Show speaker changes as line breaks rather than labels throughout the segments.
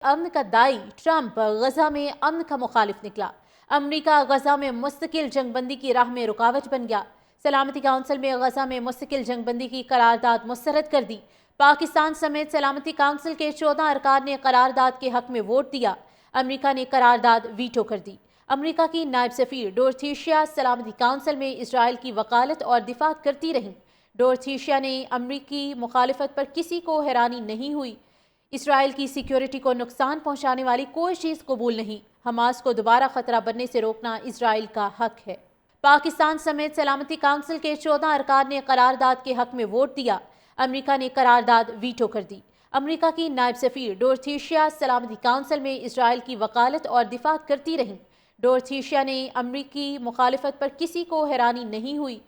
امن کا دائی ٹرمپ غزہ میں امن کا مخالف نکلا۔ امریکہ غزہ میں مستقل جنگ بندی کی راہ میں رکاوٹ بن گیا۔ سلامتی کونسل میں غزہ میں مستقل جنگ بندی کی قرارداد مسترد کر دی۔ پاکستان سمیت سلامتی کونسل کے 14 ارکان نے قرارداد کے حق میں ووٹ دیا۔ امریکہ نے قرارداد ویٹو کر دی۔ امریکہ کی نائب سفیر ڈورتھیشیا سلامتی کونسل میں اسرائیل کی وکالت اور دفاع کرتی رہیں۔ ڈورتھیشیا نے امریکی مخالفت پر کسی کو حیرانی نہیں ہوئی۔ اسرائیل کی سیکیورٹی کو نقصان پہنچانے والی کوئی چیز قبول نہیں۔ حماس کو دوبارہ خطرہ بننے سے روکنا اسرائیل کا حق ہے۔ پاکستان سمیت سلامتی کونسل کے 14 ارکان نے قرارداد کے حق میں ووٹ دیا۔ امریکہ نے قرارداد ویٹو کر دی۔ امریکہ کی نائب سفیر ڈورتھیشیا سلامتی کونسل میں اسرائیل کی وکالت اور دفاع کرتی رہیں۔ ڈورتھیشیا نے امریکی مخالفت پر کسی کو حیرانی نہیں ہوئی۔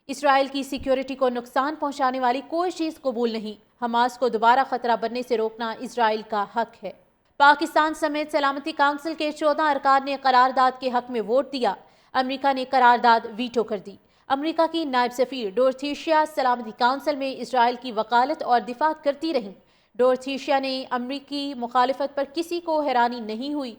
اسرائیل کی سیکیورٹی کو نقصان پہنچانے والی کوئی چیز قبول نہیں۔ حماس کو دوبارہ خطرہ بننے سے روکنا اسرائیل کا حق ہے۔ پاکستان سمیت سلامتی کونسل کے 14 ارکان نے قرارداد کے حق میں ووٹ دیا۔ امریکہ نے قرارداد ویٹو کر دی۔ امریکہ کی نائب سفیر ڈورتھیشیا سلامتی کونسل میں اسرائیل کی وکالت اور دفاع کرتی رہیں۔ ڈورتھیشیا نے امریکی مخالفت پر کسی کو حیرانی نہیں ہوئی۔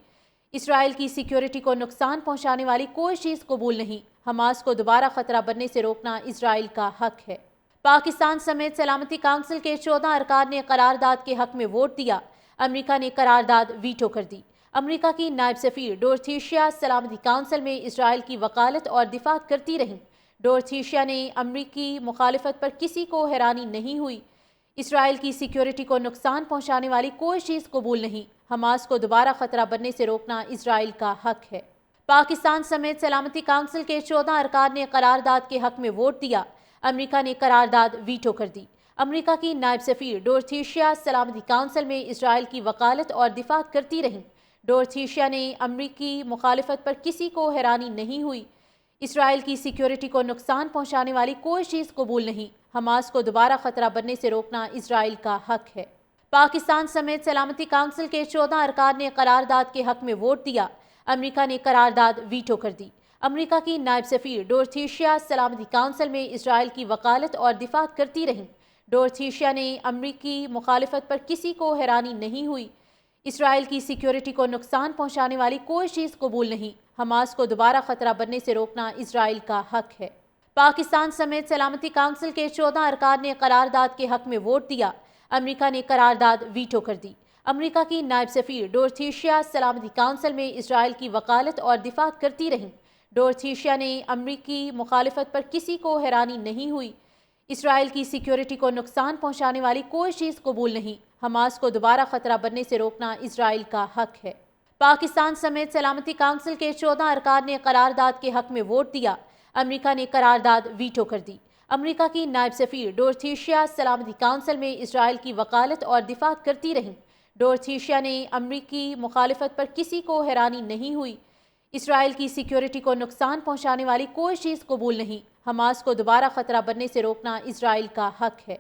اسرائیل کی سیکیورٹی کو نقصان پہنچانے والی کوئی چیز قبول نہیں۔ حماس کو دوبارہ خطرہ بننے سے روکنا اسرائیل کا حق ہے۔ پاکستان سمیت سلامتی کونسل کے 14 ارکان نے قرارداد کے حق میں ووٹ دیا۔ امریکہ نے قرارداد ویٹو کر دی۔ امریکہ کی نائب سفیر ڈورتھیشیا سلامتی کونسل میں اسرائیل کی وکالت اور دفاع کرتی رہیں۔ ڈورتھیشیا نے امریکی مخالفت پر کسی کو حیرانی نہیں ہوئی۔ اسرائیل کی سیکیورٹی کو نقصان پہنچانے والی کوئی چیز قبول نہیں۔ حماس کو دوبارہ خطرہ بننے سے روکنا اسرائیل کا حق ہے۔ پاکستان سمیت سلامتی کونسل کے 14 ارکان نے قرارداد کے حق میں ووٹ دیا۔ امریکہ نے قرارداد ویٹو کر دی۔ امریکہ کی نائب سفیر ڈورتھیشیا سلامتی کونسل میں اسرائیل کی وکالت اور دفاع کرتی رہیں۔ ڈورتھیشیا نے امریکی مخالفت پر کسی کو حیرانی نہیں ہوئی۔ اسرائیل کی سیکیورٹی کو نقصان پہنچانے والی کوئی چیز قبول نہیں۔ حماس کو دوبارہ خطرہ بننے سے روکنا اسرائیل کا حق ہے۔ پاکستان سمیت سلامتی کونسل کے 14 ارکان نے قرارداد کے حق میں ووٹ دیا۔ امریکہ نے قرارداد ویٹو کر دی۔ امریکہ کی نائب سفیر ڈورتھیشیا سلامتی کونسل میں اسرائیل کی وکالت اور دفاع کرتی رہیں۔ ڈورتھیشیا نے امریکی مخالفت پر کسی کو حیرانی نہیں ہوئی۔ اسرائیل کی سیکیورٹی کو نقصان پہنچانے والی کوئی چیز قبول نہیں۔ حماس کو دوبارہ خطرہ بننے سے روکنا اسرائیل کا حق ہے۔ پاکستان سمیت سلامتی کونسل کے 14 ارکان نے قرارداد کے حق میں ووٹ دیا۔ امریکہ نے قرارداد ویٹو کر دی۔ امریکہ کی نائب سفیر ڈورتھیشیا سلامتی کونسل میں اسرائیل کی وکالت اور دفاع کرتی رہیں۔ ڈورتھیشیا نے امریکی مخالفت پر کسی کو حیرانی نہیں ہوئی۔ اسرائیل کی سیکیورٹی کو نقصان پہنچانے والی کوئی چیز قبول نہیں۔ حماس کو دوبارہ خطرہ بننے سے روکنا اسرائیل کا حق ہے۔ پاکستان سمیت سلامتی کونسل کے 14 ارکان نے قرارداد کے حق میں ووٹ دیا۔ امریکہ نے قرارداد ویٹو کر دی۔ امریکہ کی نائب سفیر ڈورتھیشیا سلامتی کونسل میں اسرائیل کی وکالت اور دفاع کرتی رہیں۔ ڈورتھیشیا نے امریکی مخالفت پر کسی کو حیرانی نہیں ہوئی۔ اسرائیل کی سیکیورٹی کو نقصان پہنچانے والی کوئی چیز قبول نہیں۔ حماس کو دوبارہ خطرہ بننے سے روکنا اسرائیل کا حق ہے۔